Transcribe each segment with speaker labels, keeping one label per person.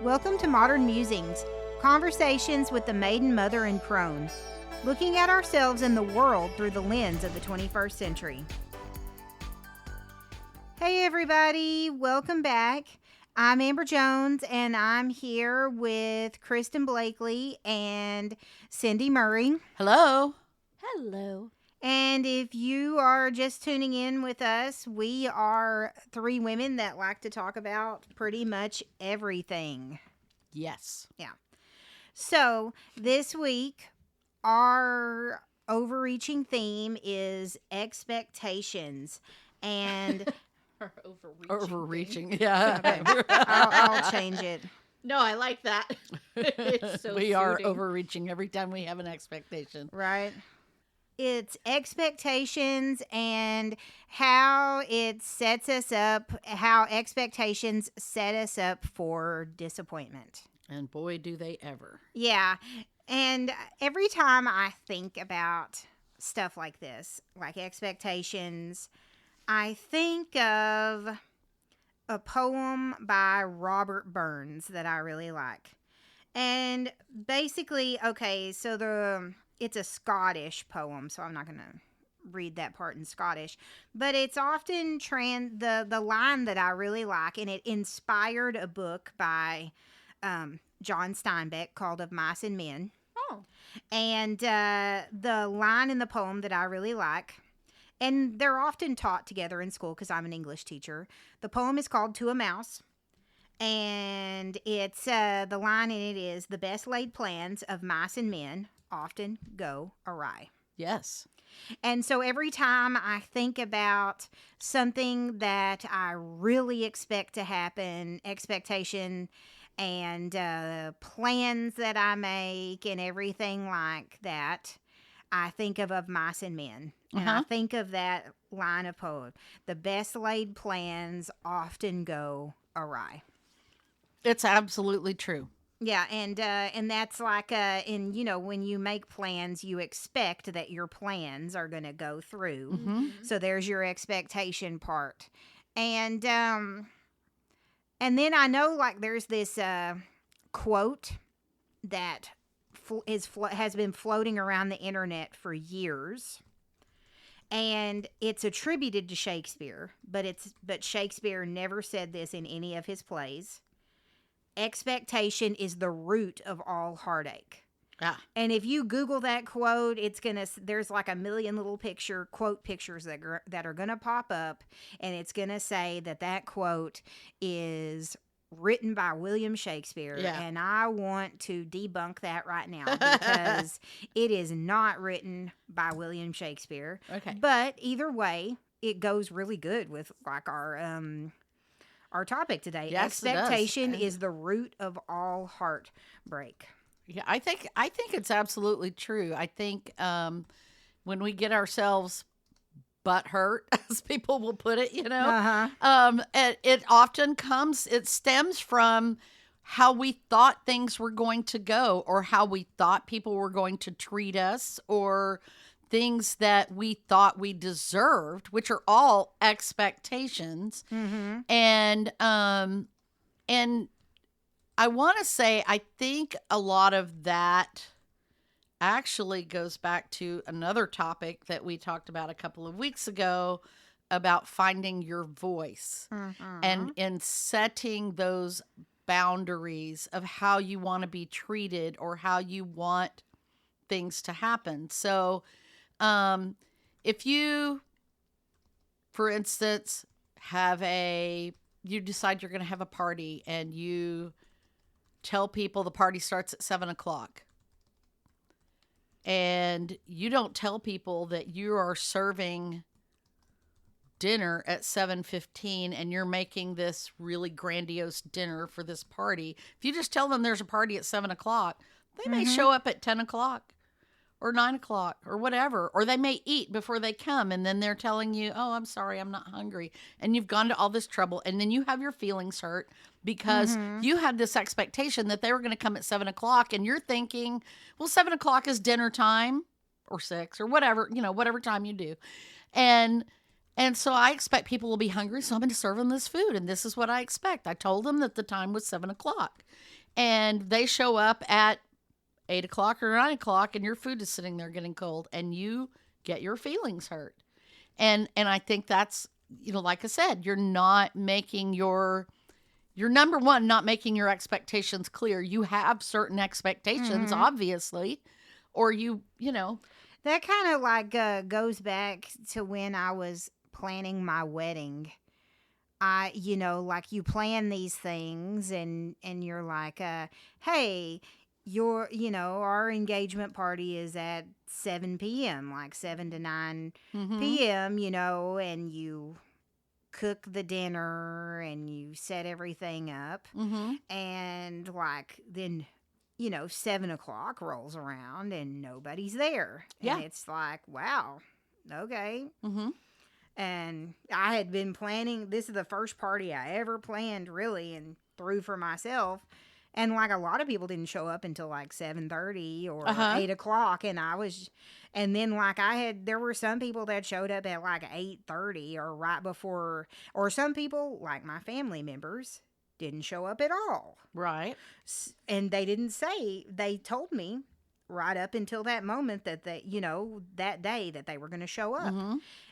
Speaker 1: Welcome to Modern Musings, conversations with the maiden, mother, and crone, looking at ourselves and the world through the lens of the 21st century. Hey everybody, welcome back. I'm Amber Jones, and I'm here with Kristen Blakely and Cindy Murray.
Speaker 2: Hello.
Speaker 3: Hello.
Speaker 1: And if you are just tuning in with us, we are three women that like to talk about pretty much everything.
Speaker 2: Yes.
Speaker 1: Yeah. So this week, our overreaching theme is expectations. And
Speaker 2: overreaching. Yeah.
Speaker 1: okay, I'll change it.
Speaker 3: No, I like that. It's so
Speaker 2: we are
Speaker 3: suiting.
Speaker 2: overreaching every time we have an expectation.
Speaker 1: Right. It's expectations and how it sets us up, how expectations set us up for disappointment.
Speaker 2: And boy, do they ever.
Speaker 1: Yeah. And every time I think about stuff like this, like expectations, I think of a poem by Robert Burns that I really like. And basically, okay, so it's a Scottish poem, so I'm not going to read that part in Scottish, but it's often the line that I really like, and it inspired a book by John Steinbeck called Of Mice and Men.
Speaker 3: Oh.
Speaker 1: And the line in the poem that I really like, and they're often taught together in school because I'm an English teacher. The poem is called To a Mouse. And it's the line in it is, "The best laid plans of mice and men often go awry."
Speaker 2: Yes.
Speaker 1: And so every time I think about something that I really expect to happen, expectation and plans that I make and everything like that, I think of Mice and Men. And I think of that line of poem. The best laid plans often go awry.
Speaker 2: It's absolutely true.
Speaker 1: Yeah, and that's like when you make plans, you expect that your plans are going to go through.
Speaker 2: Mm-hmm.
Speaker 1: So there's your expectation part, and then I know like there's this quote that has been floating around the internet for years, and it's attributed to Shakespeare, but Shakespeare never said this in any of his plays. Expectation is the root of all heartache.
Speaker 2: Ah.
Speaker 1: And if you Google that quote, there's like a million little quote pictures that are gonna pop up, and it's gonna say that quote is written by William Shakespeare.
Speaker 2: Yeah.
Speaker 1: And I want to debunk that right now because it is not written by William Shakespeare.
Speaker 2: Okay.
Speaker 1: But either way, it goes really good with like our topic today.
Speaker 2: Yes,
Speaker 1: Expectation is the root of all heartbreak.
Speaker 2: Yeah, I think it's absolutely true. I think when we get ourselves butt hurt, as people will put it, it stems from how we thought things were going to go, or how we thought people were going to treat us, or things that we thought we deserved, which are all expectations.
Speaker 1: Mm-hmm.
Speaker 2: And I want to say, I think a lot of that actually goes back to another topic that we talked about a couple of weeks ago about finding your voice and in setting those boundaries of how you want to be treated or how you want things to happen. So, if you, for instance, you decide you're going to have a party and you tell people the party starts at 7:00, and you don't tell people that you are serving dinner at 7:15 and you're making this really grandiose dinner for this party. If you just tell them there's a party at 7:00, they may show up at 10:00. Or 9:00 or whatever, or they may eat before they come, and then they're telling you, "Oh, I'm sorry, I'm not hungry," and you've gone to all this trouble, and then you have your feelings hurt because you had this expectation that they were going to come at 7:00, and you're thinking, "Well, 7:00 is dinner time, or 6, or whatever, whatever time you do," and And so I expect people will be hungry, so I'm going to serve them this food. And this is what I expect. I told them that the time was 7 o'clock. And they show up at 8 o'clock or 9 o'clock, and your food is sitting there getting cold, and you get your feelings hurt. And I think that's, like I said, you're not making you're number one, not making your expectations clear. You have certain expectations, obviously, or
Speaker 1: That kind of like goes back to when I was planning my wedding. Like you plan these things and you're like, hey, our engagement party is at 7 p.m., like 7 to 9 p.m., and you cook the dinner and you set everything up. And like then 7 o'clock rolls around and nobody's there.
Speaker 2: Yeah.
Speaker 1: And it's like, wow, okay. And I had been planning, this is the first party I ever planned really and threw for myself. And like a lot of people didn't show up until like 7:30 or 8 o'clock. And then like there were some people that showed up at like 8:30 or right before, or some people like my family members didn't show up at all.
Speaker 2: Right.
Speaker 1: And they told me right up until that moment that that day that they were going to show up.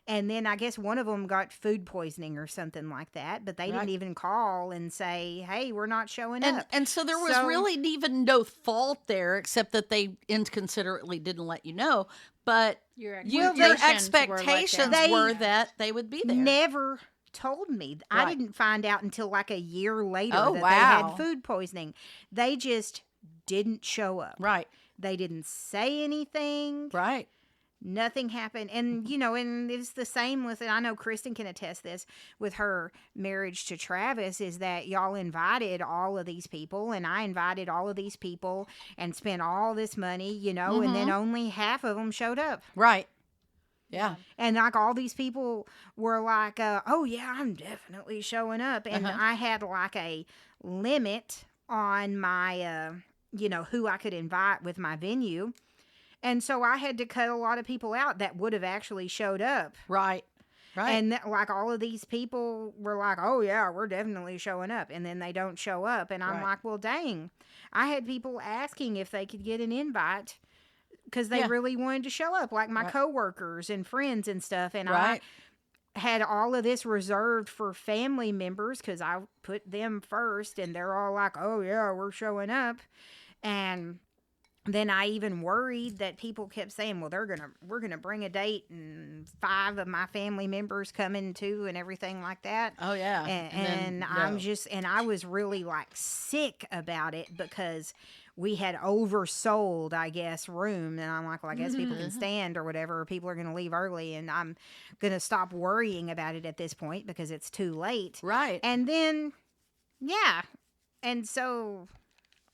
Speaker 1: And then I guess one of them got food poisoning or something like that, but they didn't even call and say, hey, we're not showing up.
Speaker 2: And so there was really even no fault there, except that they inconsiderately didn't let you know. But
Speaker 3: Your
Speaker 2: expectations were that they would be there.
Speaker 1: Never told me.
Speaker 2: Right.
Speaker 1: I didn't find out until like a year later that they
Speaker 2: wow.
Speaker 1: had food poisoning. They just didn't show up.
Speaker 2: Right.
Speaker 1: They didn't say anything.
Speaker 2: Right.
Speaker 1: Nothing happened. And, and it's the same with, and I know Kristen can attest this, with her marriage to Travis, is that y'all invited all of these people, and I invited all of these people and spent all this money, and then only half of them showed up.
Speaker 2: Right. Yeah.
Speaker 1: And like all these people were like, oh yeah, I'm definitely showing up. And I had like a limit on my, who I could invite with my venue. And so I had to cut a lot of people out that would have actually showed up.
Speaker 2: Right. Right.
Speaker 1: And like all of these people were like, oh yeah, we're definitely showing up. And then they don't show up. And I'm like, well, dang. I had people asking if they could get an invite because they really wanted to show up, like my coworkers and friends and stuff. And I had all of this reserved for family members because I put them first. And they're all like, oh yeah, we're showing up. And then I even worried that people kept saying, well, we're gonna bring a date and 5 of my family members coming too and everything like that.
Speaker 2: Oh yeah.
Speaker 1: And I was really like sick about it because we had oversold, I guess, room. And I'm like, well, I guess people can stand or whatever, or people are going to leave early. And I'm going to stop worrying about it at this point because it's too late.
Speaker 2: Right.
Speaker 1: And then, yeah. And so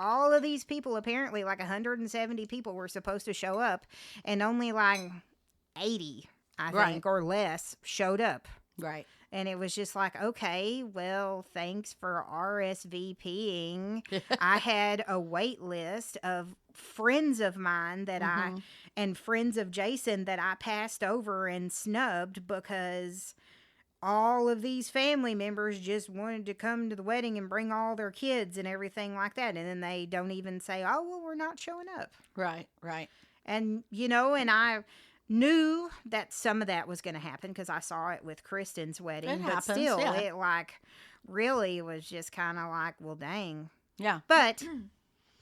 Speaker 1: all of these people, apparently like 170 people were supposed to show up. And only like 80, I think, or less showed up.
Speaker 2: Right.
Speaker 1: And it was just like, okay, well, thanks for RSVPing. I had a wait list of friends of mine that and friends of Jason that I passed over and snubbed because all of these family members just wanted to come to the wedding and bring all their kids and everything like that. And then they don't even say, oh, well, we're not showing up.
Speaker 2: Right, right.
Speaker 1: And, and I knew that some of that was going to happen because I saw it with Kristen's wedding.
Speaker 2: It happens,
Speaker 1: still,
Speaker 2: yeah.
Speaker 1: it like really was just kind of like, well, dang.
Speaker 2: Yeah.
Speaker 1: But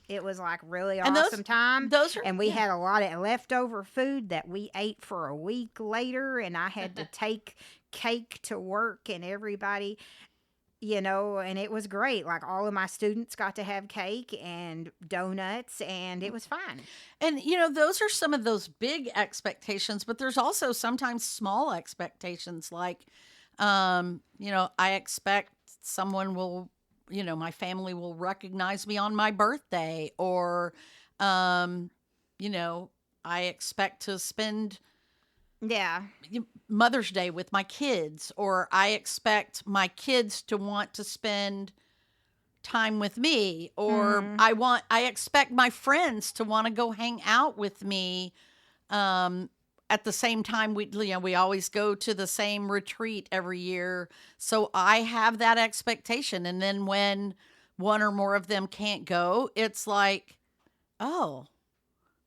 Speaker 1: it was like really
Speaker 2: And
Speaker 1: awesome time. And we
Speaker 2: yeah.
Speaker 1: had a lot of leftover food that we ate for a week later. And I had to take cake to work and everybody, and it was great. Like all of my students got to have cake and donuts and it was fine.
Speaker 2: And, those are some of those big expectations, but there's also sometimes small expectations like, I expect someone will, my family will recognize me on my birthday or, I expect to spend Mother's Day with my kids, or I expect my kids to want to spend time with me, or I expect my friends to want to go hang out with me at the same time, we always go to the same retreat every year. So I have that expectation. And then when one or more of them can't go, it's like, oh,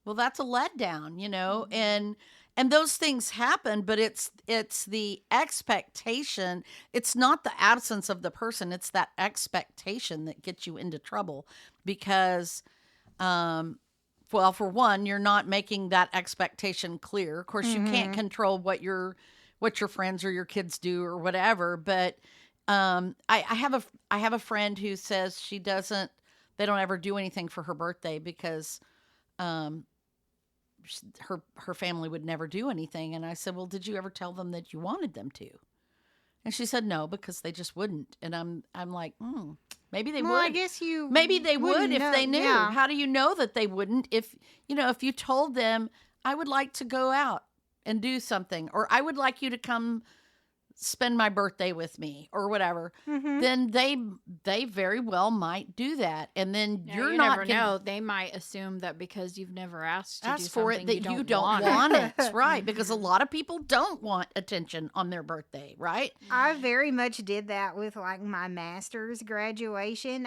Speaker 2: well, that's a letdown, and those things happen, but it's the expectation. It's not the absence of the person. It's that expectation that gets you into trouble because, well, for one, you're not making that expectation clear. Of course, you can't control what your friends or your kids do or whatever. But I have a friend who says they don't ever do anything for her birthday because her family would never do anything. And I said, well, did you ever tell them that you wanted them to? And she said no, because they just wouldn't. And I'm like, maybe they would.
Speaker 1: I guess
Speaker 2: maybe they would if they knew.
Speaker 1: Yeah.
Speaker 2: How do you know that they wouldn't if you told them, I would like to go out and do something, or I would like you to come spend my birthday with me or whatever, then they very well might do that. And then
Speaker 3: you
Speaker 2: not
Speaker 3: never know. They might assume that because you've never asked to do
Speaker 2: for it
Speaker 3: something
Speaker 2: that you don't want it. Right, because a lot of people don't want attention on their birthday, right?
Speaker 1: I very much did that with like my master's graduation.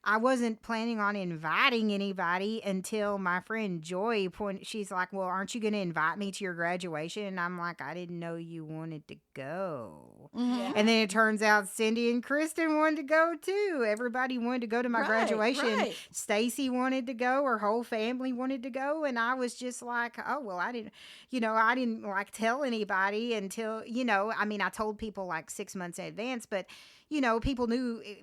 Speaker 1: I wasn't planning on inviting anybody until my friend Joy she's like, well, aren't you going to invite me to your graduation? And I'm like, I didn't know you wanted to go.
Speaker 2: Mhm.
Speaker 1: And then it turns out Cindy and Kristen wanted to go too. Everybody wanted to go to my graduation.
Speaker 2: Right.
Speaker 1: Stacy wanted to go. Her whole family wanted to go. And I was just like, oh, well, I didn't like tell anybody until, I told people like 6 months in advance, but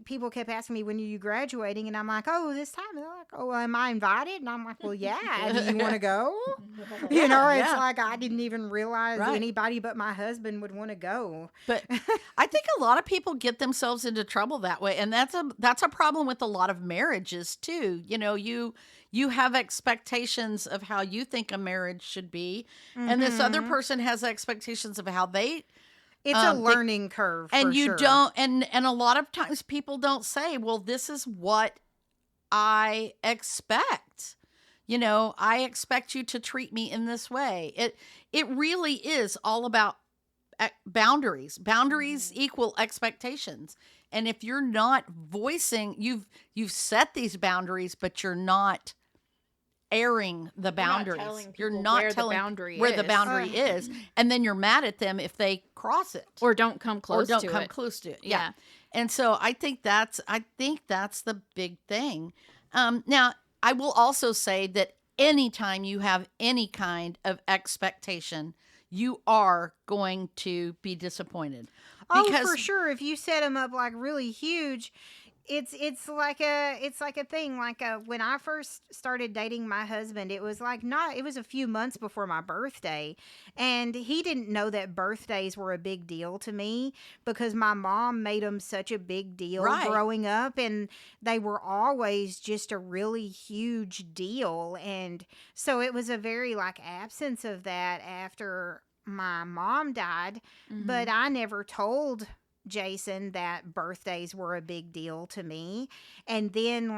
Speaker 1: people kept asking me, when are you graduating? And I'm like, oh, this time. And they're like, oh, am I invited? And I'm like, well, yeah. Do you want to go? It's like I didn't even realize anybody but my husband would want to go.
Speaker 2: But I think a lot of people get themselves into trouble that way. And that's a problem with a lot of marriages too. You have expectations of how you think a marriage should be. And this other person has expectations of how they
Speaker 1: It's a learning curve,
Speaker 2: and
Speaker 1: for
Speaker 2: you
Speaker 1: sure.
Speaker 2: don't, and a lot of times people don't say, well, this is what I expect. I expect you to treat me in this way. It really is all about boundaries. Boundaries equal expectations. And if you're not voicing, you've set these boundaries, but you're not airing the boundaries.
Speaker 3: You're not telling
Speaker 2: where the boundary is, and then you're mad at them if they cross it
Speaker 3: or don't come close to it.
Speaker 2: Close to it. Yeah. And so I think that's the big thing. Now I will also say that anytime you have any kind of expectation, you are going to be disappointed.
Speaker 1: Because, for sure. If you set them up like really huge, it's like a thing. Like when I first started dating my husband, it was a few months before my birthday, and he didn't know that birthdays were a big deal to me because my mom made them such a big deal growing up, and they were always just a really huge deal. And so it was a very absence of that after my mom died, but I never told Jason that birthdays were a big deal to me. And then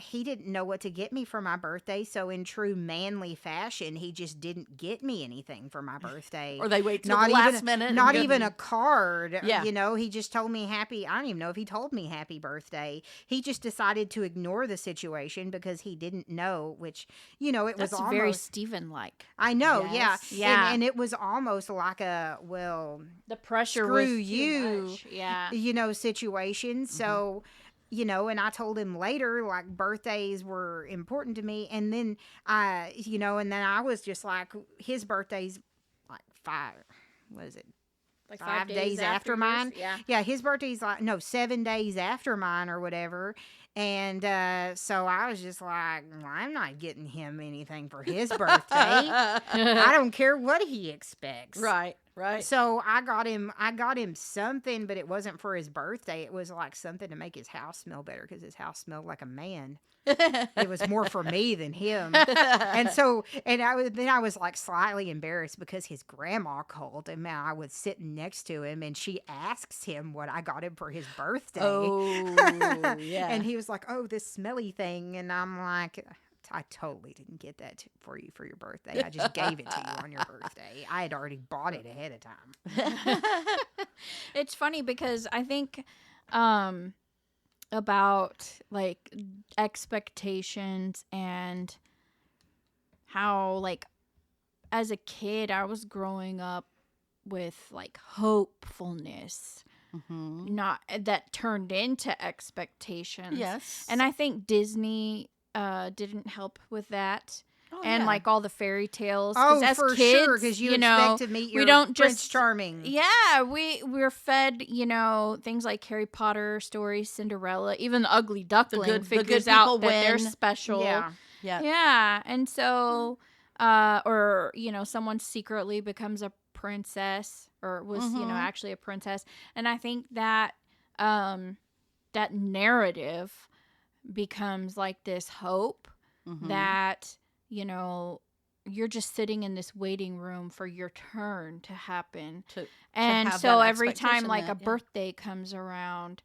Speaker 1: he didn't know what to get me for my birthday, so in true manly fashion, he just didn't get me anything for my birthday.
Speaker 2: Or they wait till the last minute.
Speaker 1: Not even a card.
Speaker 2: Yeah.
Speaker 1: He just told me I don't even know if he told me happy birthday. He just decided to ignore the situation because he didn't know, which, it was
Speaker 3: That's
Speaker 1: almost
Speaker 3: very Stephen-like.
Speaker 1: I know,
Speaker 3: Yes.
Speaker 1: yeah. And it was almost like the
Speaker 3: pressure
Speaker 1: screw
Speaker 3: was too
Speaker 1: you,
Speaker 3: much. Yeah.
Speaker 1: Situation. So, and I told him later, birthdays were important to me. And then and then I was just like, his birthday's
Speaker 3: Like
Speaker 1: 5 days after mine?
Speaker 3: Yeah.
Speaker 1: Yeah, his birthday's 7 days after mine or whatever. And so I was just like, well, I'm not getting him anything for his birthday. I don't care what he expects.
Speaker 2: Right.
Speaker 1: So I got him something, but it wasn't for his birthday. It was something to make his house smell better because his house smelled like a man. It was more for me than him. And I was slightly embarrassed because his grandma called and I was sitting next to him and she asks him what I got him for his birthday.
Speaker 2: Oh, yeah.
Speaker 1: And he was like, oh, this smelly thing. And I'm like, I totally didn't get that for you for your birthday. I just gave it to you on your birthday. I had already bought it ahead of time.
Speaker 3: It's funny because I think about like expectations and how like as a kid I was growing up with like hopefulness, not that turned into expectations.
Speaker 2: Yes.
Speaker 3: And I think Disney didn't help with that.
Speaker 2: Oh,
Speaker 3: And
Speaker 2: yeah.
Speaker 3: like all the fairy tales.
Speaker 1: Oh,
Speaker 3: as
Speaker 1: for
Speaker 3: kids,
Speaker 1: sure, because you
Speaker 3: know,
Speaker 1: expect to meet
Speaker 3: we
Speaker 1: your
Speaker 3: don't
Speaker 1: Prince
Speaker 3: just
Speaker 1: Charming.
Speaker 3: Yeah, we're fed, things like Harry Potter stories, Cinderella, even the Ugly Duckling figures
Speaker 2: good people
Speaker 3: out that they're
Speaker 2: win.
Speaker 3: special.
Speaker 1: Yeah.
Speaker 3: Yeah, and so, or someone secretly becomes a princess, or was actually a princess, and I think that that narrative becomes like this hope that you're just sitting in this waiting room for your turn to happen. And
Speaker 2: have
Speaker 3: so
Speaker 2: that
Speaker 3: every time
Speaker 2: expectation
Speaker 3: like
Speaker 2: that,
Speaker 3: a birthday comes around,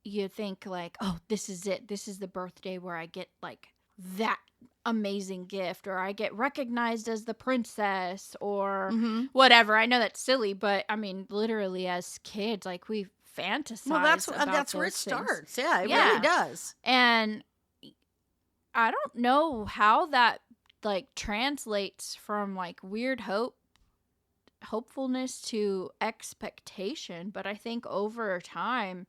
Speaker 3: you think like, oh, this is it. This is the birthday where I get like that amazing gift, or I get recognized as the princess, or whatever. I know that's silly, but I mean, literally as kids, like we fantasize.
Speaker 2: Well, that's where it starts. Yeah, it really does.
Speaker 3: And I don't know how that like translates from like weird hopefulness to expectation, but I think over time,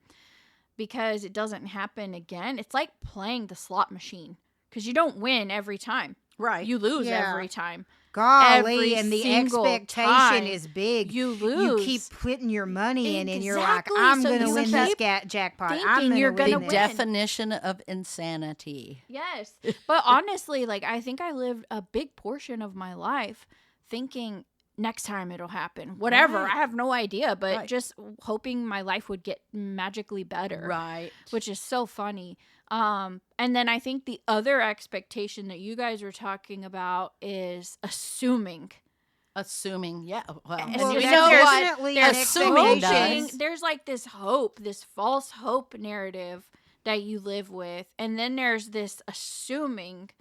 Speaker 3: because it doesn't happen again, it's like playing the slot machine, because you don't win every time,
Speaker 2: right?
Speaker 3: You lose
Speaker 1: Yeah.
Speaker 3: every time.
Speaker 1: Golly,
Speaker 3: Every
Speaker 1: and the
Speaker 3: single
Speaker 1: expectation
Speaker 3: time
Speaker 1: is big.
Speaker 3: you
Speaker 1: You
Speaker 3: lose.
Speaker 1: keep putting your money in, and you're like,
Speaker 3: Exactly,
Speaker 1: I'm
Speaker 3: so
Speaker 1: going to
Speaker 3: you
Speaker 1: win this
Speaker 3: keep
Speaker 1: jackpot.
Speaker 3: thinking
Speaker 1: I'm
Speaker 3: you're
Speaker 1: going to
Speaker 3: gonna
Speaker 1: win
Speaker 2: The
Speaker 3: win.
Speaker 1: this.
Speaker 2: definition of insanity.
Speaker 3: Yes. But honestly, like I think I lived a big portion of my life thinking next time it'll happen. Whatever.
Speaker 2: Right.
Speaker 3: I have no idea, but
Speaker 2: Right.
Speaker 3: just hoping my life would get magically better.
Speaker 2: Right.
Speaker 3: Which is so funny. And then I think the other expectation that you guys were talking about is assuming.
Speaker 2: Yeah. Well,
Speaker 3: And
Speaker 1: Well,
Speaker 3: you
Speaker 1: that's
Speaker 3: know what?
Speaker 1: definitely
Speaker 3: There's
Speaker 1: an
Speaker 2: assuming
Speaker 1: expectation.
Speaker 2: does.
Speaker 3: There's like this hope, this false hope narrative that you live with. And then there's this assuming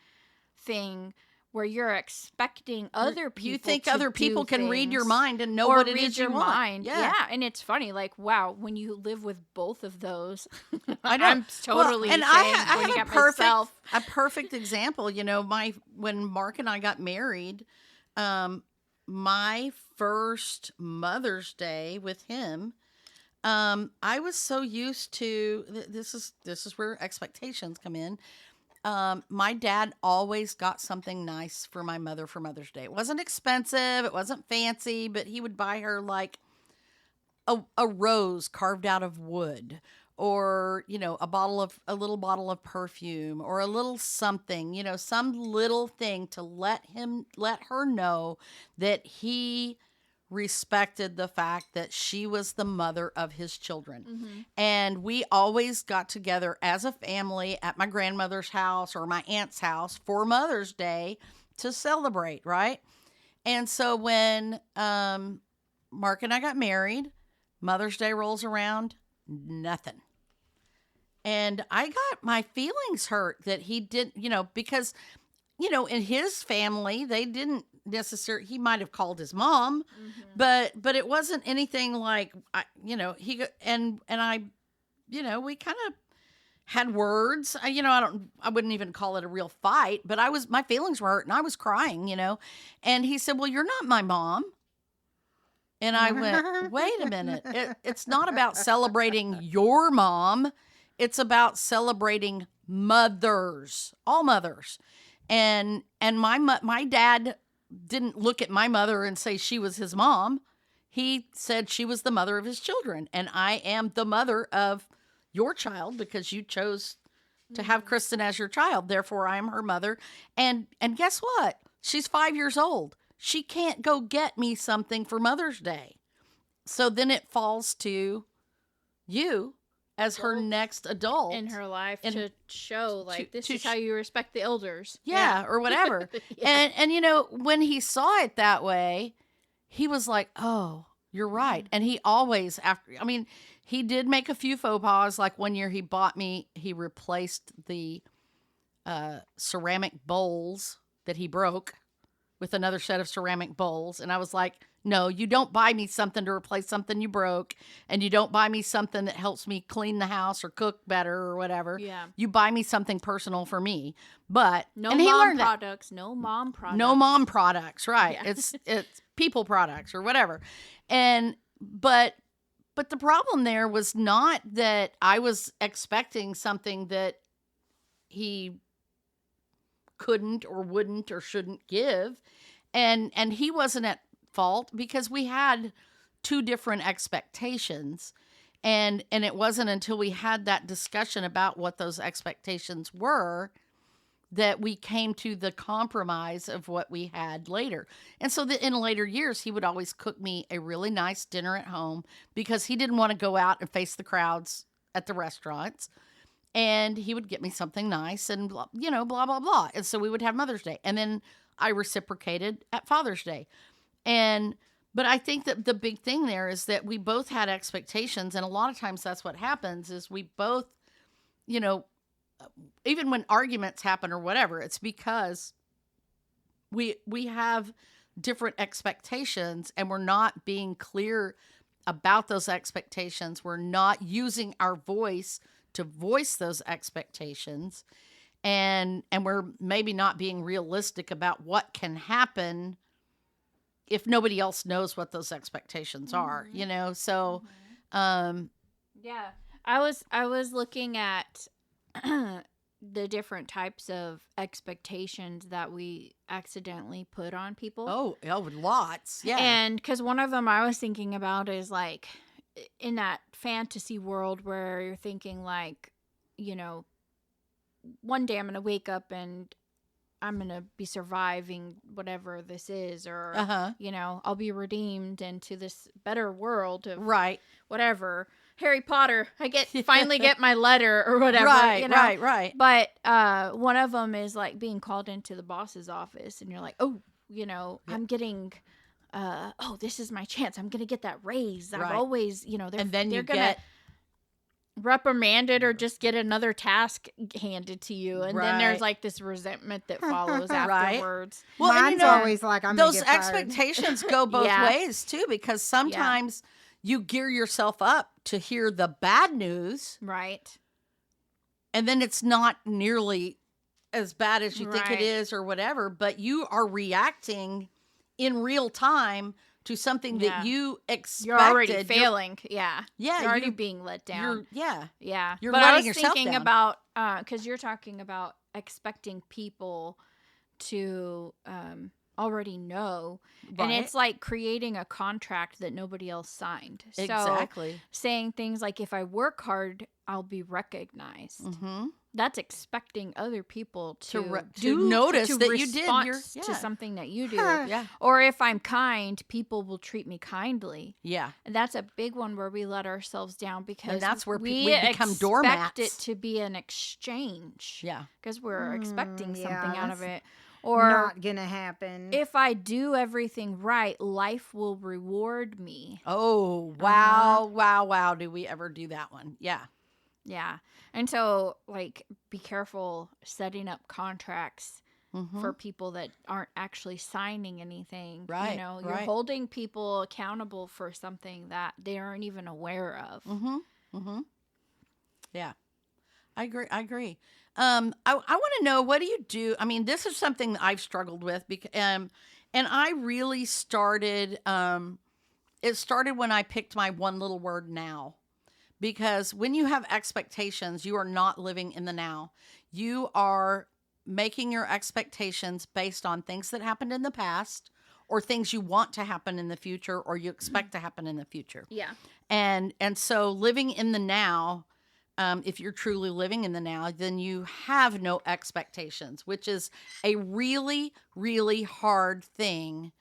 Speaker 3: thing where you're expecting other people
Speaker 2: You think
Speaker 3: to
Speaker 2: other people
Speaker 3: do
Speaker 2: can read your
Speaker 3: things,
Speaker 2: mind and know
Speaker 3: or
Speaker 2: what it
Speaker 3: read
Speaker 2: is you
Speaker 3: your
Speaker 2: want.
Speaker 3: mind. Yeah. And it's funny, like, wow, when you live with both of those,
Speaker 2: I know.
Speaker 3: I'm totally
Speaker 2: and
Speaker 3: saying,
Speaker 2: I
Speaker 3: pointing
Speaker 2: have
Speaker 3: at myself.
Speaker 2: a perfect example. When Mark and I got married, my first Mother's Day with him, I was so used to this is where expectations come in. My dad always got something nice for my mother for Mother's Day. It wasn't expensive, it wasn't fancy, but he would buy her like a rose carved out of wood, or a little bottle of perfume, or a little something, some little thing to let her know that he respected the fact that she was the mother of his children. And we always got together as a family at my grandmother's house or my aunt's house for Mother's Day to celebrate, right? And so when Mark and I got married, Mother's Day rolls around, nothing. And I got my feelings hurt that he didn't, because, in his family, they didn't necessarily, he might have called his mom, but it wasn't anything like, we kind of had words. I wouldn't even call it a real fight, but my feelings were hurt and I was crying, and he said, well, you're not my mom. And I went, wait a minute. It's not about celebrating your mom. It's about celebrating mothers, all mothers. And my dad didn't look at my mother and say she was his mom. He said she was the mother of his children. And I am the mother of your child because you chose to have Kristen as your child. Therefore, I am her mother. And guess what? She's 5 years old. She can't go get me something for Mother's Day. So then it falls to you as her next adult
Speaker 3: in her life to show like this
Speaker 2: to
Speaker 3: is how you respect the elders.
Speaker 2: Yeah, or whatever. And when he saw it that way, he was like, oh, you're right. And he always he did make a few faux pas. Like one year he replaced the ceramic bowls that he broke with another set of ceramic bowls. And I was like, no, you don't buy me something to replace something you broke. And you don't buy me something that helps me clean the house or cook better or whatever.
Speaker 3: Yeah.
Speaker 2: You buy me something personal for me. But
Speaker 3: No
Speaker 2: and he
Speaker 3: mom
Speaker 2: learned that.
Speaker 3: products. No mom products.
Speaker 2: No mom products, right.
Speaker 3: Yeah.
Speaker 2: It's people products or whatever. And but the problem there was not that I was expecting something that he couldn't or wouldn't or shouldn't give. And he wasn't at fault because we had two different expectations. And it wasn't until we had that discussion about what those expectations were that we came to the compromise of what we had later. And so in later years, he would always cook me a really nice dinner at home because he didn't want to go out and face the crowds at the restaurants. And he would get me something nice and, blah, blah, blah, blah. And so we would have Mother's Day. And then I reciprocated at Father's Day. But I think that the big thing there is that we both had expectations. And a lot of times that's what happens is we both, even when arguments happen or whatever, it's because we have different expectations and we're not being clear about those expectations. We're not using our voice to voice those expectations. And we're maybe not being realistic about what can happen if nobody else knows what those expectations are, So,
Speaker 3: yeah, I was looking at the different types of expectations that we accidentally put on people.
Speaker 2: Oh, lots. Yeah.
Speaker 3: And because one of them I was thinking about is like in that fantasy world where you're thinking like, one day I'm going to wake up and I'm going to be surviving whatever this is, or, I'll be redeemed into this better world of whatever. Harry Potter, finally get my letter or whatever.
Speaker 2: Right.
Speaker 3: But one of them is like being called into the boss's office and you're like, I'm getting, this is my chance. I'm going to get that raise. I've always,
Speaker 2: and then
Speaker 3: they're going to reprimanded or just get another task handed to you, and then there's like this resentment that follows afterwards.
Speaker 1: Well, mine's always like
Speaker 2: those expectations go both ways too, because sometimes you gear yourself up to hear the bad news,
Speaker 3: right?
Speaker 2: And then it's not nearly as bad as you think it is or whatever, but you are reacting in real time to something that you expected.
Speaker 3: You're already failing. Yeah.
Speaker 2: You're
Speaker 3: already being let down.
Speaker 2: You're
Speaker 3: but
Speaker 2: letting
Speaker 3: I was
Speaker 2: yourself
Speaker 3: thinking
Speaker 2: down.
Speaker 3: about, because you're talking about expecting people to already know. And it's like creating a contract that nobody else signed.
Speaker 2: Exactly.
Speaker 3: So saying things like, if I work hard, I'll be recognized.
Speaker 2: Mm-hmm.
Speaker 3: That's expecting other people to
Speaker 2: notice that you did
Speaker 3: to something that you do.
Speaker 2: Yeah.
Speaker 3: Or if I'm kind, people will treat me kindly.
Speaker 2: Yeah.
Speaker 3: And that's a big one where we let ourselves down because
Speaker 2: and that's where
Speaker 3: we
Speaker 2: become doormats.
Speaker 3: expect it to be an exchange.
Speaker 2: Yeah.
Speaker 3: Because we're expecting something out of it.
Speaker 1: Or not gonna happen.
Speaker 3: If I do everything right, life will reward me.
Speaker 2: Oh, wow, wow. Do we ever do that one? Yeah.
Speaker 3: Yeah. And so, like, be careful setting up contracts for people that aren't actually signing anything.
Speaker 2: Right.
Speaker 3: You're holding people accountable for something that they aren't even aware of.
Speaker 2: Yeah. I agree. I want to know, what do you do? I mean, this is something that I've struggled with and I really started, it started when I picked my one little word now. Because when you have expectations, you are not living in the now. You are making your expectations based on things that happened in the past or things you want to happen in the future or you expect to happen in the future.
Speaker 3: Yeah.
Speaker 2: And so living in the now, if you're truly living in the now, then you have no expectations, which is a really, really hard thing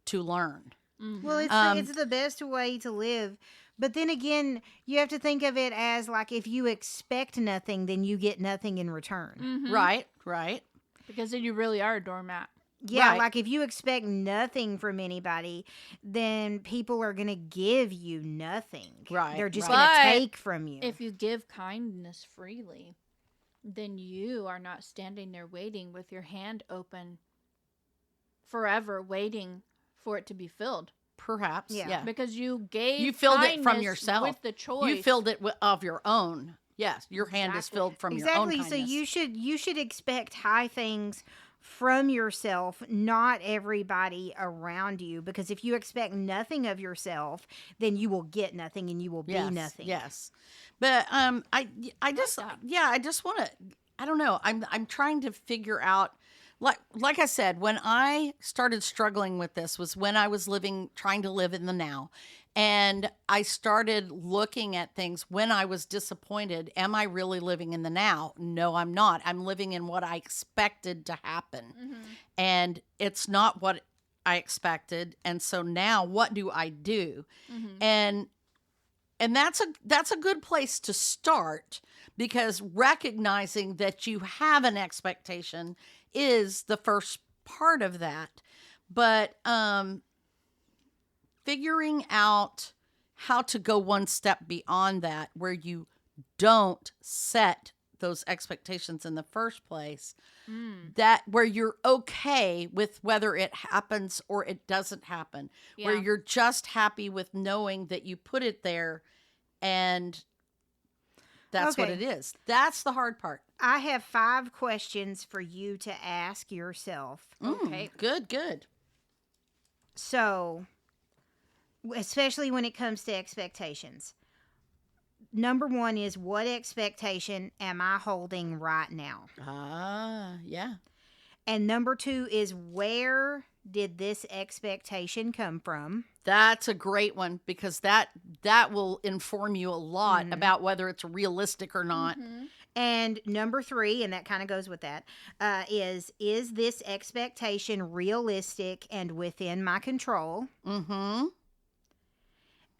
Speaker 2: to learn.
Speaker 1: Mm-hmm. Well, it's the best way to live. But then again, you have to think of it as like if you expect nothing, then you get nothing in return.
Speaker 3: Mm-hmm.
Speaker 2: Right.
Speaker 3: Because then you really are a doormat.
Speaker 1: Yeah, like if you expect nothing from anybody, then people are going to give you nothing.
Speaker 2: Right.
Speaker 1: They're just going to take from you.
Speaker 3: If you give kindness freely, then you are not standing there waiting with your hand open forever, waiting for it to be filled.
Speaker 2: Perhaps,
Speaker 1: Yeah.
Speaker 2: yeah.
Speaker 3: Because you gave
Speaker 2: You filled it from
Speaker 3: kindness
Speaker 2: yourself.
Speaker 3: with the choice.
Speaker 2: You filled it of your own. Yes, your hand is
Speaker 3: Exactly.
Speaker 2: filled from your own
Speaker 1: Exactly.
Speaker 2: kindness.
Speaker 1: So you should expect high things from yourself, not everybody around you. Because if you expect nothing of yourself, then you will get nothing and you will be nothing.
Speaker 2: Yes, but I just
Speaker 3: that.
Speaker 2: I just want to. I don't know. I'm trying to figure out. Like I said, when I started struggling with this was when I was trying to live in the now. And I started looking at things when I was disappointed. Am I really living in the now? No, I'm not. I'm living in what I expected to happen.
Speaker 3: Mm-hmm.
Speaker 2: And it's not what I expected. And so now what do I do?
Speaker 3: Mm-hmm.
Speaker 2: And that's a good place to start, because recognizing that you have an expectation is the first part of that. But figuring out how to go one step beyond that, where you don't set those expectations in the first place, that where you're okay with whether it happens or it doesn't happen, where
Speaker 3: Yeah.
Speaker 2: you're just happy with knowing that you put it there and that's what
Speaker 1: Okay.
Speaker 2: it is. That's the hard part.
Speaker 1: I have 5 questions for you to ask yourself.
Speaker 3: Okay.
Speaker 2: Good.
Speaker 1: So, especially when it comes to expectations. Number 1 is, what expectation am I holding right now?
Speaker 2: Yeah.
Speaker 1: And number 2 is, where did this expectation come from?
Speaker 2: That's a great one, because that will inform you a lot about whether it's realistic or not.
Speaker 3: Mm-hmm.
Speaker 1: And number 3, and that kind of goes with that, is this expectation realistic and within my control?
Speaker 2: Mm-hmm.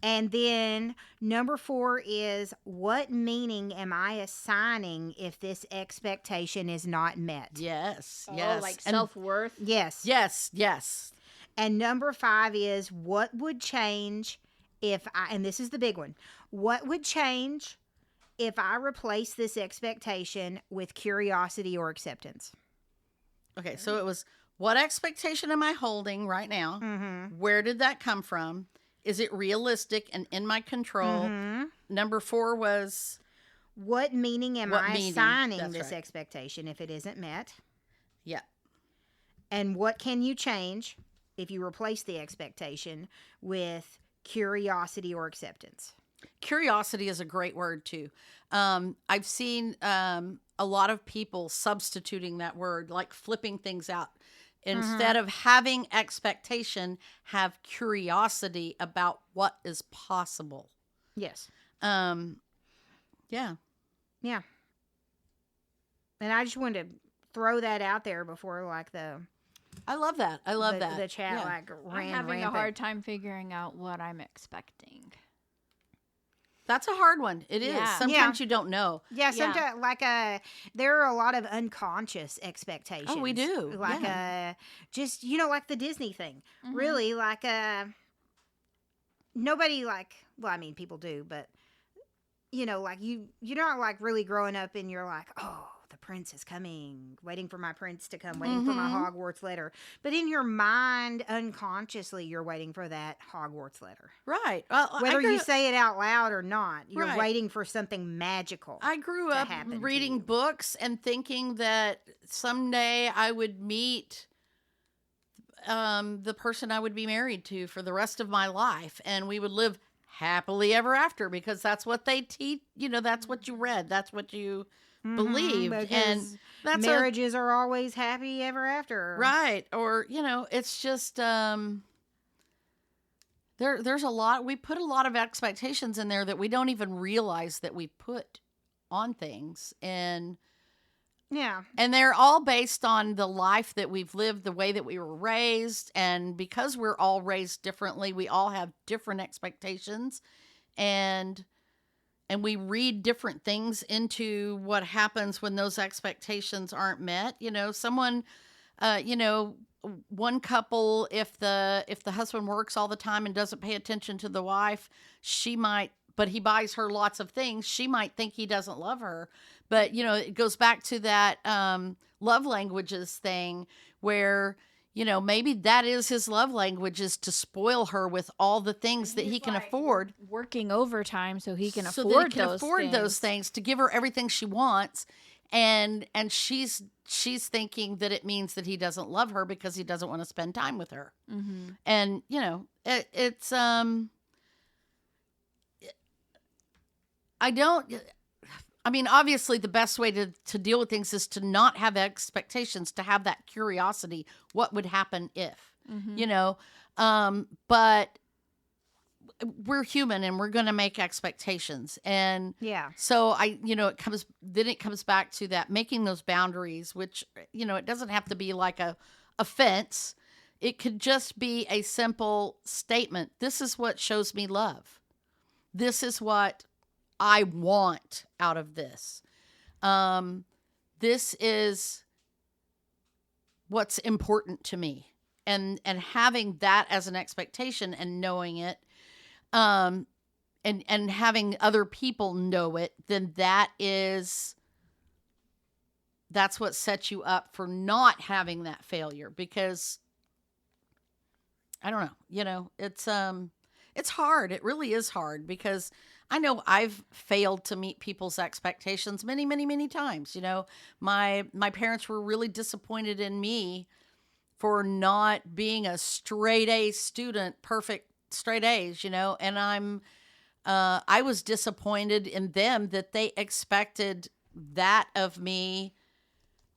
Speaker 1: And then number 4 is, what meaning am I assigning if this expectation is not met?
Speaker 2: Yes.
Speaker 3: Oh,
Speaker 2: Yes.
Speaker 3: like
Speaker 2: And-
Speaker 3: self-worth.
Speaker 1: Yes.
Speaker 2: Yes.
Speaker 1: And number 5 is, what would change if and this is the big one, what would change if I replace this expectation with curiosity or acceptance?
Speaker 2: Okay, so it was, what expectation am I holding right now?
Speaker 1: Mm-hmm.
Speaker 2: Where did that come from? Is it realistic and in my control?
Speaker 1: Mm-hmm.
Speaker 2: Number 4 was,
Speaker 1: What meaning am
Speaker 2: What
Speaker 1: I
Speaker 2: meaning?
Speaker 1: assigning
Speaker 2: That's
Speaker 1: this
Speaker 2: right.
Speaker 1: expectation if it isn't met?
Speaker 2: yeah.
Speaker 1: And what can you change if you replace the expectation with curiosity or acceptance?
Speaker 2: Curiosity is a great word too. I've seen a lot of people substituting that word, like flipping things out. Instead of having expectation, have curiosity about what is possible.
Speaker 1: Yes.
Speaker 2: Yeah.
Speaker 1: Yeah. And I just wanted to throw that out there before, like,
Speaker 2: I love that. I love that.
Speaker 1: the chat
Speaker 2: Yeah.
Speaker 1: like
Speaker 3: I'm
Speaker 1: ran
Speaker 3: having
Speaker 1: rampant.
Speaker 3: a hard time figuring out what I'm expecting.
Speaker 2: That's a hard one. It is.
Speaker 3: Yeah.
Speaker 2: Sometimes you don't know.
Speaker 1: Yeah,
Speaker 3: Yeah.
Speaker 1: sometimes there are a lot of unconscious expectations.
Speaker 2: Oh, we do.
Speaker 1: Like just like the Disney thing.
Speaker 3: Mhm.
Speaker 1: Really, like nobody I mean, people do, but like you're not like really growing up and you're like, oh, the prince is coming, waiting for my prince to come, waiting for my Hogwarts letter. But in your mind, unconsciously, you're waiting for that Hogwarts letter.
Speaker 2: Right. Well,
Speaker 1: Whether you say it out loud or not, you're
Speaker 2: Right.
Speaker 1: waiting for something magical.
Speaker 2: I grew
Speaker 1: to
Speaker 2: up
Speaker 1: happen to
Speaker 2: reading
Speaker 1: you.
Speaker 2: books and thinking that someday I would meet the person I would be married to for the rest of my life, and we would live happily ever after, because that's what they teach. That's what you read. That's what you believed. And
Speaker 1: because
Speaker 2: that's
Speaker 1: marriages are always happy ever after.
Speaker 2: right. Or, it's just, there's a lot, we put a lot of expectations in there that we don't even realize that we put on things. And
Speaker 1: Yeah.
Speaker 2: they're all based on the life that we've lived, the way that we were raised. And because we're all raised differently, we all have different expectations. And we read different things into what happens when those expectations aren't met. Someone, one couple, if the husband works all the time and doesn't pay attention to the wife, she might but he buys her lots of things, she might think he doesn't love her. But, it goes back to that love languages thing where, maybe that is his love language, is to spoil her with all the things that he can afford.
Speaker 3: Working overtime so he can
Speaker 2: so
Speaker 3: afford
Speaker 2: that he can
Speaker 3: those
Speaker 2: afford
Speaker 3: things.
Speaker 2: those things, to give her everything she wants. And she's thinking that it means that he doesn't love her because he doesn't want to spend time with her.
Speaker 3: Mm-hmm.
Speaker 2: And, it's, obviously the best way to deal with things is to not have expectations, to have that curiosity. What would happen if, but we're human and we're going to make expectations. And so it comes back to that, making those boundaries, which, it doesn't have to be like a offense. It could just be a simple statement. This is what shows me love. This is what I want out of this. This is what's important to me. And having that as an expectation and knowing it, and having other people know it, then that's what sets you up for not having that failure. Because I don't know, it's hard. It really is hard, because I know I've failed to meet people's expectations many, many, many times. My parents were really disappointed in me for not being a straight A student, perfect straight A's, and I was disappointed in them that they expected that of me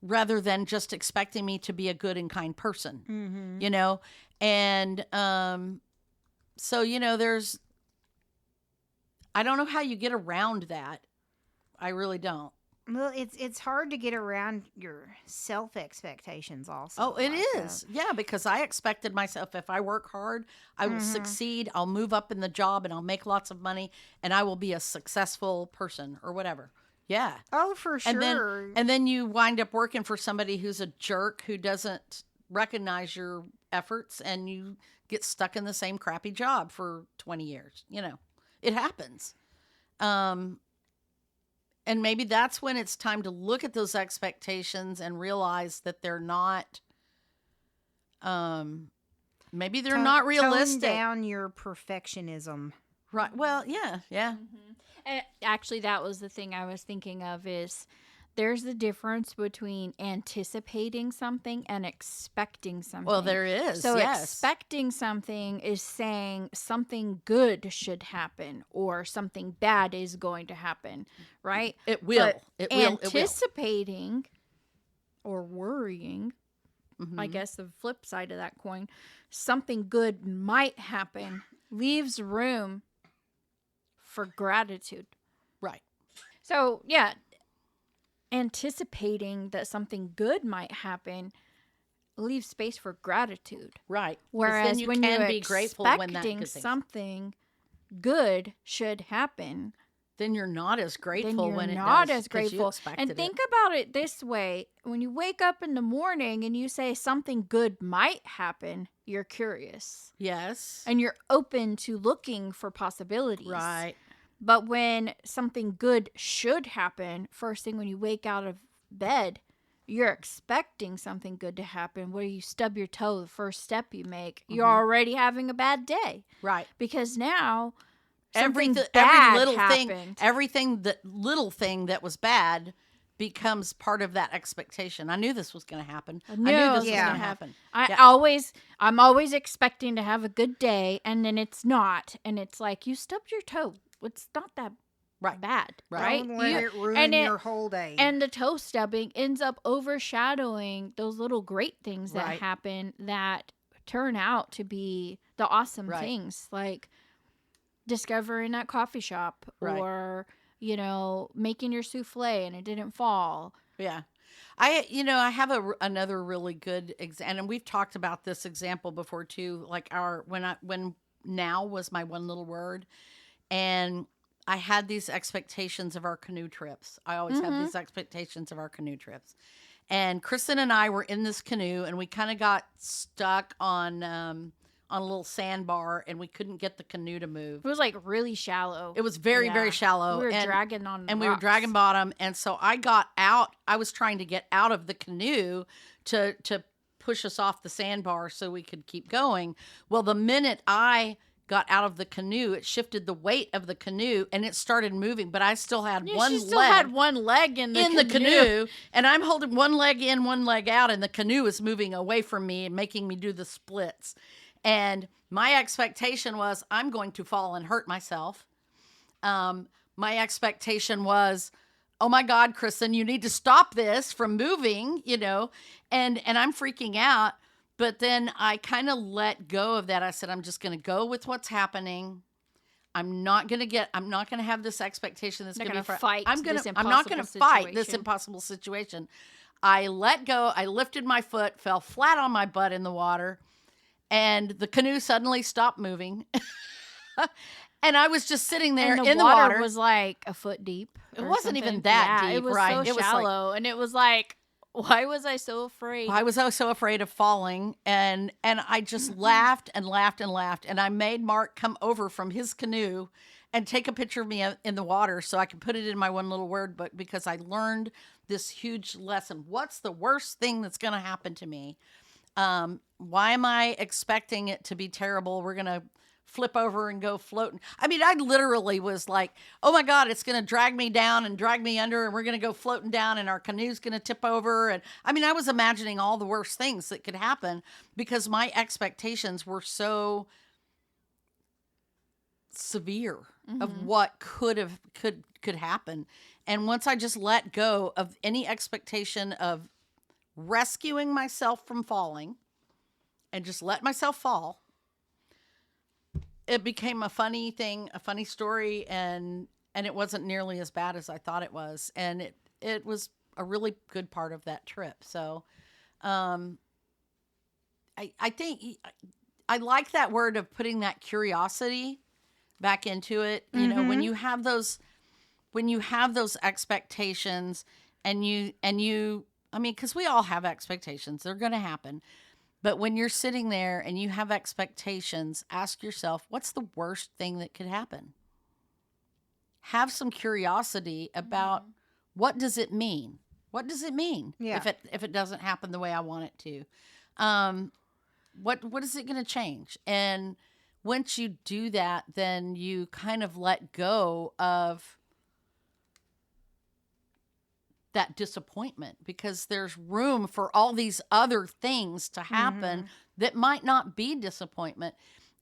Speaker 2: rather than just expecting me to be a good and kind person, and, so, there's, I don't know how you get around that. I really don't.
Speaker 1: Well, it's hard to get around your self expectations also.
Speaker 2: Oh, it is. Yeah, because I expected myself, if I work hard, I will succeed. I'll move up in the job and I'll make lots of money and I will be a successful person or whatever. Yeah.
Speaker 1: Oh, for sure.
Speaker 2: And then you wind up working for somebody who's a jerk, who doesn't recognize your efforts, and you get stuck in the same crappy job for 20 years. It happens. And maybe that's when it's time to look at those expectations and realize that they're not, maybe they're not realistic.
Speaker 1: Tone down your perfectionism.
Speaker 2: Right. Well, yeah.
Speaker 3: Mm-hmm. And actually, that was the thing I was thinking of, is there's the difference between anticipating something and expecting something.
Speaker 2: Well, there is.
Speaker 3: So
Speaker 2: yes.
Speaker 3: Expecting something is saying something good should happen or something bad is going to happen, right?
Speaker 2: It will.
Speaker 3: But
Speaker 2: It will.
Speaker 3: anticipating or worrying,
Speaker 2: Mm-hmm.
Speaker 3: I guess the flip side of that coin, something good might happen, leaves room for gratitude.
Speaker 2: Right.
Speaker 3: So, yeah, anticipating that something good might happen leaves space for gratitude.
Speaker 2: Right.
Speaker 3: Whereas
Speaker 2: then
Speaker 3: when
Speaker 2: can
Speaker 3: you're
Speaker 2: be grateful when that
Speaker 3: expecting
Speaker 2: good thing,
Speaker 3: something good should happen,
Speaker 2: then you're not as grateful
Speaker 3: then you're
Speaker 2: when it
Speaker 3: not
Speaker 2: does,
Speaker 3: as
Speaker 2: 'cause you
Speaker 3: grateful.
Speaker 2: expected
Speaker 3: And think about it this way: when you wake up in the morning and you say something good might happen, you're curious.
Speaker 2: Yes.
Speaker 3: And you're open to looking for possibilities.
Speaker 2: Right.
Speaker 3: But when something good should happen, first thing when you wake out of bed, you're expecting something good to happen. Where you stub your toe, the first step you make, you're already having a bad day.
Speaker 2: Right.
Speaker 3: Because now
Speaker 2: every
Speaker 3: something bad
Speaker 2: little
Speaker 3: happened.
Speaker 2: little thing that was bad becomes part of that expectation. I knew this was going to happen. I knew this was going to happen.
Speaker 3: I'm always expecting to have a good day, and then it's not, and it's like you stubbed your toe. It's not that bad, right?
Speaker 1: Don't let it ruin your whole day.
Speaker 3: And the toe stubbing ends up overshadowing those little great things that
Speaker 2: Right.
Speaker 3: happen that turn out to be the awesome
Speaker 2: Right.
Speaker 3: things, like discovering that coffee shop,
Speaker 2: Right.
Speaker 3: or making your souffle and it didn't fall.
Speaker 2: Yeah. I have another really good example, and we've talked about this example before too, like when now was my one little word, and I had these expectations of our canoe trips. I always have these expectations of our canoe trips. And Kristen and I were in this canoe, and we kind of got stuck on on a little sandbar, and we couldn't get the canoe to move.
Speaker 3: It was like really shallow.
Speaker 2: It was very, very shallow.
Speaker 3: We were dragging on
Speaker 2: and
Speaker 3: rocks.
Speaker 2: we were dragging bottom. And so I got out. I was trying to get out of the canoe to push us off the sandbar so we could keep going. Well, the minute I got out of the canoe, it shifted the weight of the canoe and it started moving, but I still had
Speaker 3: she still had one leg in the
Speaker 2: canoe, and I'm holding one leg in, one leg out, and the canoe is moving away from me and making me do the splits. And my expectation was I'm going to fall and hurt myself. My expectation was, oh my God, Kristen, you need to stop this from moving, and I'm freaking out. But then I kind of let go of that. I said, I'm just going to go with what's happening. I'm not going to have this expectation that's going to
Speaker 3: fight.
Speaker 2: I'm not going to fight this impossible situation. I let go. I lifted my foot, fell flat on my butt in the water, and the canoe suddenly stopped moving. And I was just sitting there
Speaker 3: and
Speaker 2: in the water.
Speaker 3: Was like a foot deep.
Speaker 2: It wasn't even that deep,
Speaker 3: it was
Speaker 2: right?
Speaker 3: So shallow, and it was like, why was I so afraid?
Speaker 2: Why was I so afraid of falling? And I just laughed and laughed and laughed. And I made Mark come over from his canoe and take a picture of me in the water so I could put it in my one little word book, because I learned this huge lesson. What's the worst thing that's going to happen to me? Why am I expecting it to be terrible? We're going to flip over and go floating. I mean, I literally was like, oh my God, it's going to drag me down and drag me under, and we're going to go floating down, and our canoe's going to tip over. And I mean, I was imagining all the worst things that could happen because my expectations were so severe of what could happen. And once I just let go of any expectation of rescuing myself from falling and just let myself fall, it became a funny thing, a funny story, and it wasn't nearly as bad as I thought it was. And it was a really good part of that trip. So I think I like that word of putting that curiosity back into it. You know, when you have those expectations and you, I mean, because we all have expectations, they're going to happen. But when you're sitting there and you have expectations, ask yourself, what's the worst thing that could happen? Have some curiosity about what does it mean? What does it mean if it doesn't happen the way I want it to? What is it going to change? And once you do that, then you kind of let go of that disappointment, because there's room for all these other things to happen that might not be disappointment.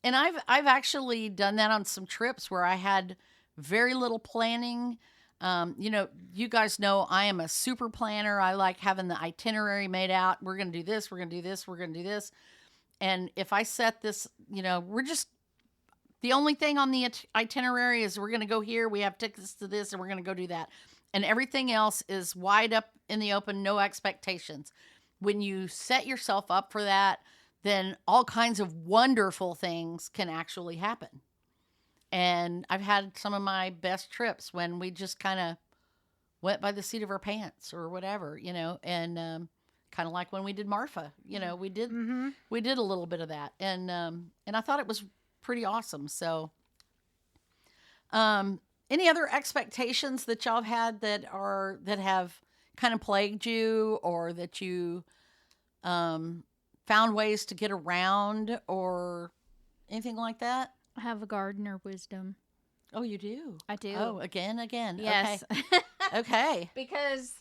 Speaker 2: And I've actually done that on some trips where I had very little planning. You guys know I am a super planner. I like having the itinerary made out. We're going to do this. We're going to do this. We're going to do this. And if I set this, the only thing on the itinerary is we're going to go here. We have tickets to this, and we're going to go do that. And everything else is wide up in the open, no expectations. When you set yourself up for that, then all kinds of wonderful things can actually happen. And I've had some of my best trips when we just kind of went by the seat of our pants or whatever, and kind of like when we did Marfa, we did a little bit of that. And I thought it was pretty awesome. So, any other expectations that y'all have had that have kind of plagued you, or that you found ways to get around, or anything like that?
Speaker 3: I have a gardener wisdom.
Speaker 2: Oh, you do?
Speaker 3: I do.
Speaker 2: Oh, again.
Speaker 3: Yes.
Speaker 2: Okay.
Speaker 3: Because,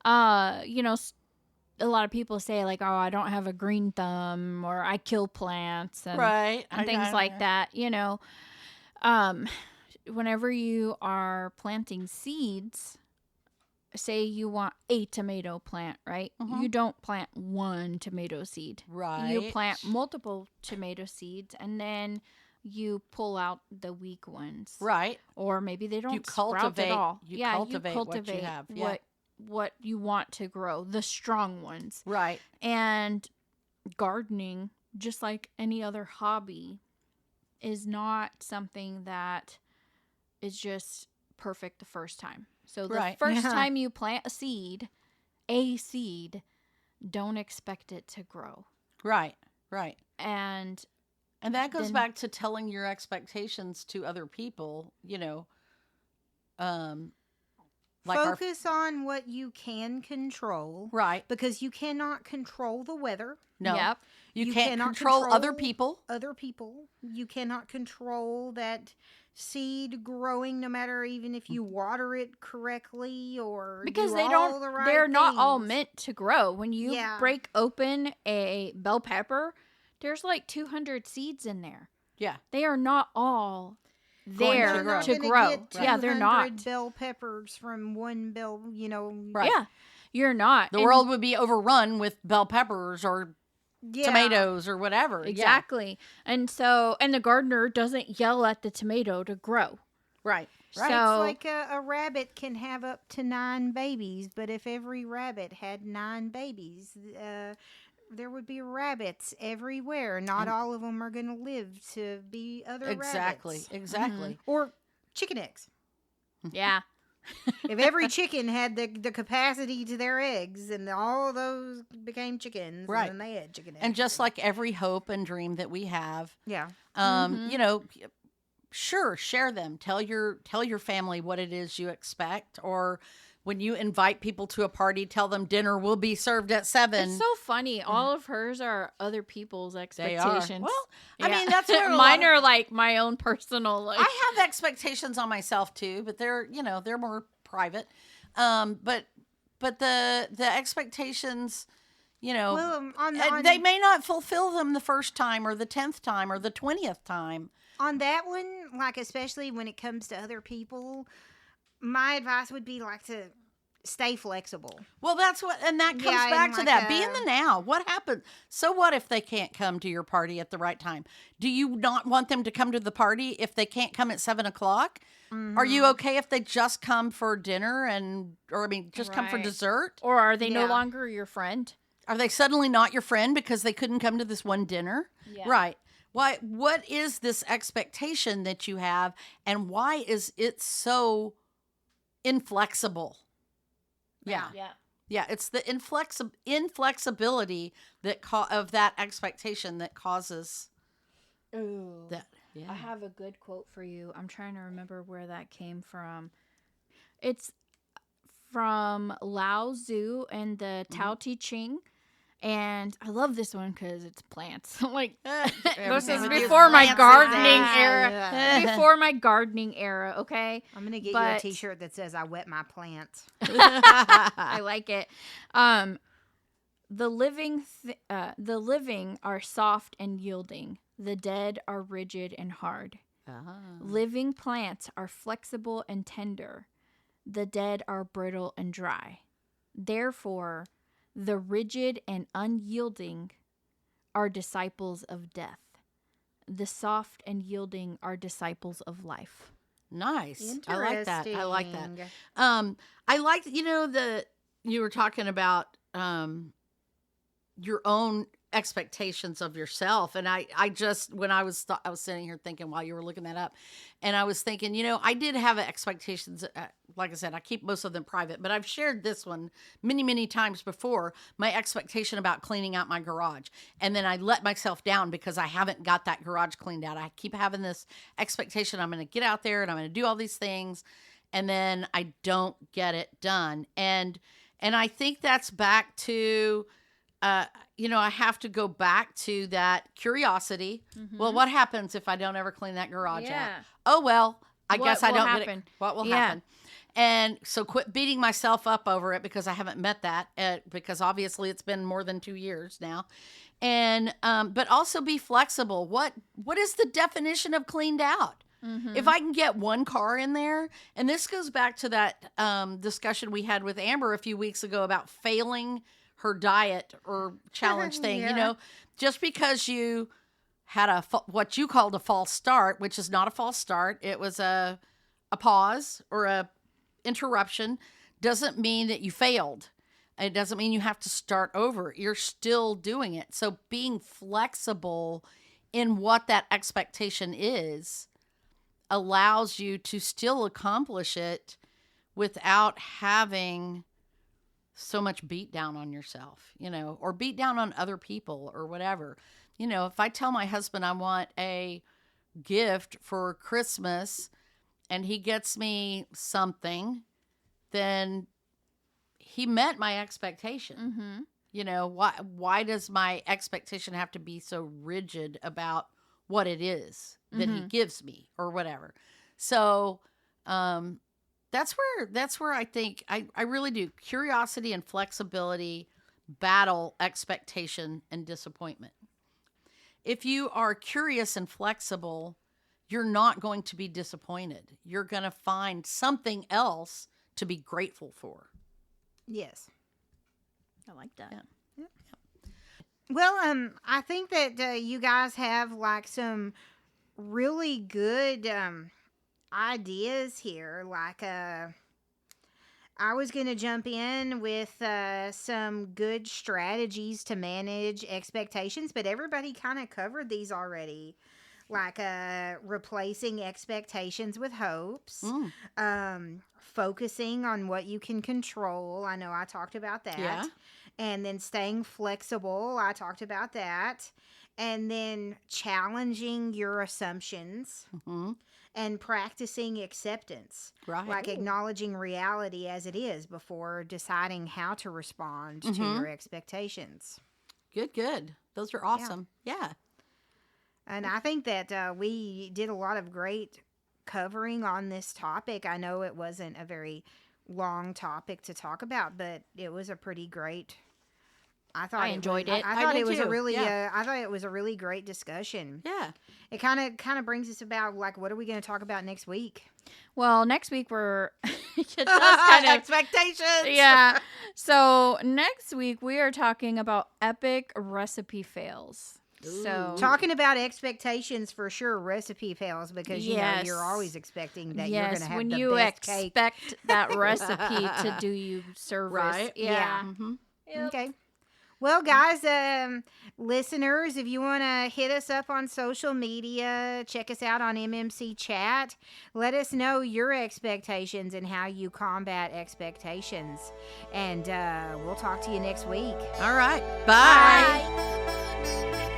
Speaker 3: a lot of people say like, oh, I don't have a green thumb, or I kill plants and things like that, whenever you are planting seeds, say you want a tomato plant, right? You don't plant one tomato seed.
Speaker 2: Right.
Speaker 3: You plant multiple tomato seeds, and then you pull out the weak ones.
Speaker 2: Right.
Speaker 3: Or maybe they don't sprout at all.
Speaker 2: You cultivate what you have. Yeah.
Speaker 3: What you want to grow, the strong ones.
Speaker 2: Right.
Speaker 3: And gardening, just like any other hobby, is not something that is just perfect the first time. So the first time you plant a seed, don't expect it to grow.
Speaker 2: Right.
Speaker 3: And
Speaker 2: And that goes
Speaker 3: then-
Speaker 2: back to telling your expectations to other people, like
Speaker 1: Focus on what you can control.
Speaker 2: right.
Speaker 1: Because you cannot control the weather.
Speaker 2: No.
Speaker 3: Yep.
Speaker 2: You
Speaker 1: You
Speaker 2: can't
Speaker 1: cannot
Speaker 2: control other
Speaker 1: control
Speaker 2: people.
Speaker 1: Other people. You cannot control that seed growing, no matter even if you water it correctly or
Speaker 3: Because
Speaker 1: do
Speaker 3: they
Speaker 1: all
Speaker 3: don't,
Speaker 1: the right
Speaker 3: they're not all
Speaker 1: things.
Speaker 3: meant to grow. When you
Speaker 1: Yeah.
Speaker 3: break open a bell pepper, there's like 200 seeds in there.
Speaker 2: Yeah.
Speaker 3: They are not all
Speaker 2: Going
Speaker 3: there
Speaker 2: to
Speaker 1: You're
Speaker 2: grow.
Speaker 1: not
Speaker 3: to
Speaker 1: gonna
Speaker 3: grow.
Speaker 1: get
Speaker 3: Yeah, they're
Speaker 1: 200
Speaker 3: not.
Speaker 1: bell peppers from one bell,
Speaker 2: Right.
Speaker 3: Yeah, you're not.
Speaker 2: The
Speaker 3: And-
Speaker 2: world would be overrun with bell peppers or
Speaker 1: Yeah.
Speaker 2: tomatoes or whatever. Yeah.
Speaker 3: Exactly. And the gardener doesn't yell at the tomato to grow.
Speaker 2: Right. Right.
Speaker 3: So-
Speaker 1: It's like a rabbit can have up to 9 babies, but if every rabbit had 9 babies, there would be rabbits everywhere. Not
Speaker 2: And-
Speaker 1: all of them are going to live to be other
Speaker 2: Exactly.
Speaker 1: rabbits.
Speaker 2: Exactly.
Speaker 1: Or chicken eggs.
Speaker 3: Yeah.
Speaker 1: If every chicken had the capacity to their eggs, and all those became chickens,
Speaker 2: Right.
Speaker 1: and then they had chicken eggs.
Speaker 2: And just like every hope and dream that we have,
Speaker 1: yeah,
Speaker 2: sure, share them. Tell your family what it is you expect, or when you invite people to a party, tell them dinner will be served at 7.
Speaker 3: It's so funny. All of hers are other people's
Speaker 2: They are.
Speaker 3: expectations.
Speaker 2: Well, I
Speaker 3: Yeah.
Speaker 2: mean, that's where
Speaker 3: mine are like my own personal. Like,
Speaker 2: I have expectations on myself too, but they're more private. But the expectations,
Speaker 1: well,
Speaker 2: they may not fulfill them the first time or the 10th time or the 20th time.
Speaker 1: on that one, like especially when it comes to other people, my advice would be like to stay flexible.
Speaker 2: Well, that's what, and that comes
Speaker 1: Yeah,
Speaker 2: back
Speaker 1: and
Speaker 2: to
Speaker 1: like
Speaker 2: that. Be in the now. What happens? So what if they can't come to your party at the right time? Do you not want them to come to the party if they can't come at 7:00? Are you okay if they just come for dinner just come for
Speaker 3: Right.
Speaker 2: dessert?
Speaker 3: or are they no
Speaker 1: Yeah.
Speaker 3: longer your friend?
Speaker 2: Are they suddenly not your friend because they couldn't come to this one dinner?
Speaker 3: Yeah.
Speaker 2: Right. What is this expectation that you have, and why is it so inflexible? Yeah. Yeah, it's the inflexibility of that expectation that causes
Speaker 3: Ooh.
Speaker 2: that. Yeah.
Speaker 3: I have a good quote for you. I'm trying to remember where that came from. It's from Lao Tzu and the Tao Te Ching. And I love this one because it's plants. Like, this
Speaker 2: Everything
Speaker 3: is
Speaker 2: with you is
Speaker 3: before my
Speaker 2: plants
Speaker 3: gardening
Speaker 2: these days.
Speaker 3: era.
Speaker 1: Yeah.
Speaker 3: Before my gardening era, okay?
Speaker 1: I'm gonna get you
Speaker 3: But-
Speaker 1: a T-shirt that says "I wet my plants."
Speaker 3: I like it. The living are soft and yielding. The dead are rigid and hard.
Speaker 2: Ah.
Speaker 3: Living plants are flexible and tender. The dead are brittle and dry. Therefore, the rigid and unyielding are disciples of death. The soft and yielding are disciples of life.
Speaker 2: Nice. I like that. I like that.
Speaker 1: Interesting.
Speaker 2: I like you were talking about your own expectations of yourself, and I just when I was sitting here thinking while you were looking that up, and I was thinking, I did have expectations. Like I said, I keep most of them private, but I've shared this one many times before. My expectation about cleaning out my garage, and then I let myself down because I haven't got that garage cleaned out. I keep having this expectation I'm going to get out there and I'm going to do all these things, and then I don't get it done. And I think that's back to I have to go back to that curiosity. Well, what happens if I don't ever clean that garage out?
Speaker 3: Yeah.
Speaker 2: Oh, well, I
Speaker 3: What
Speaker 2: guess I
Speaker 3: will
Speaker 2: don't get
Speaker 3: happen?
Speaker 2: it. What will
Speaker 3: Yeah.
Speaker 2: happen? And so quit beating myself up over it because I haven't met that because obviously it's been more than 2 years now. And, but also be flexible. What is the definition of cleaned out? If I can get one car in there, and this goes back to that discussion we had with Amber a few weeks ago about failing her diet or challenge thing,
Speaker 1: Yeah.
Speaker 2: just because you had what you called a false start, which is not a false start. It was a pause or a interruption, doesn't mean that you failed. It doesn't mean you have to start over. You're still doing it. So being flexible in what that expectation is allows you to still accomplish it without having so much beat down on yourself, or beat down on other people or whatever. if I tell my husband I want a gift for Christmas and he gets me something, then he met my expectation.
Speaker 3: Mm-hmm.
Speaker 2: Why does my expectation have to be so rigid about what it is that he gives me or whatever? So that's where I think I really do. Curiosity and flexibility battle expectation and disappointment. If you are curious and flexible, you're not going to be disappointed. You're going to find something else to be grateful for.
Speaker 1: Yes.
Speaker 3: I like that.
Speaker 2: Yeah.
Speaker 1: Well, I think that you guys have like some really good ideas here. Like, I was going to jump in with some good strategies to manage expectations, but everybody kind of covered these already. Like replacing expectations with hopes, focusing on what you can control. I know I talked about that.
Speaker 2: Yeah.
Speaker 1: And then staying flexible. I talked about that. And then challenging your assumptions.
Speaker 2: Mm-hmm.
Speaker 1: And practicing acceptance,
Speaker 2: Right.
Speaker 1: like acknowledging reality as it is before deciding how to respond to your expectations.
Speaker 2: Good. Those are awesome. Yeah.
Speaker 1: And I think that we did a lot of great covering on this topic. I know it wasn't a very long topic to talk about, but it was a pretty great. I
Speaker 3: enjoyed it.
Speaker 1: I thought
Speaker 2: did
Speaker 1: it was
Speaker 2: too.
Speaker 1: a really.
Speaker 2: Yeah.
Speaker 1: I thought it was a really great discussion.
Speaker 2: Yeah.
Speaker 1: It kind of brings us about like what are we going to talk about next week?
Speaker 3: Well, next week we're it does kind of
Speaker 2: expectations.
Speaker 3: yeah. So next week we are talking about epic recipe fails. So
Speaker 1: Talking about expectations for sure, recipe fails because you know
Speaker 3: Yes.
Speaker 1: you're always expecting that you're
Speaker 3: yes,
Speaker 1: going to have
Speaker 3: when
Speaker 1: the
Speaker 3: you
Speaker 1: best cake.
Speaker 3: expect that recipe to do you service,
Speaker 2: Right.
Speaker 3: Yeah.
Speaker 2: Mm-hmm.
Speaker 3: Yep.
Speaker 1: Okay. Well, guys, listeners, if you want to hit us up on social media, check us out on MMC Chat. Let us know your expectations and how you combat expectations. And we'll talk to you next week.
Speaker 2: All right. Bye.
Speaker 3: Bye.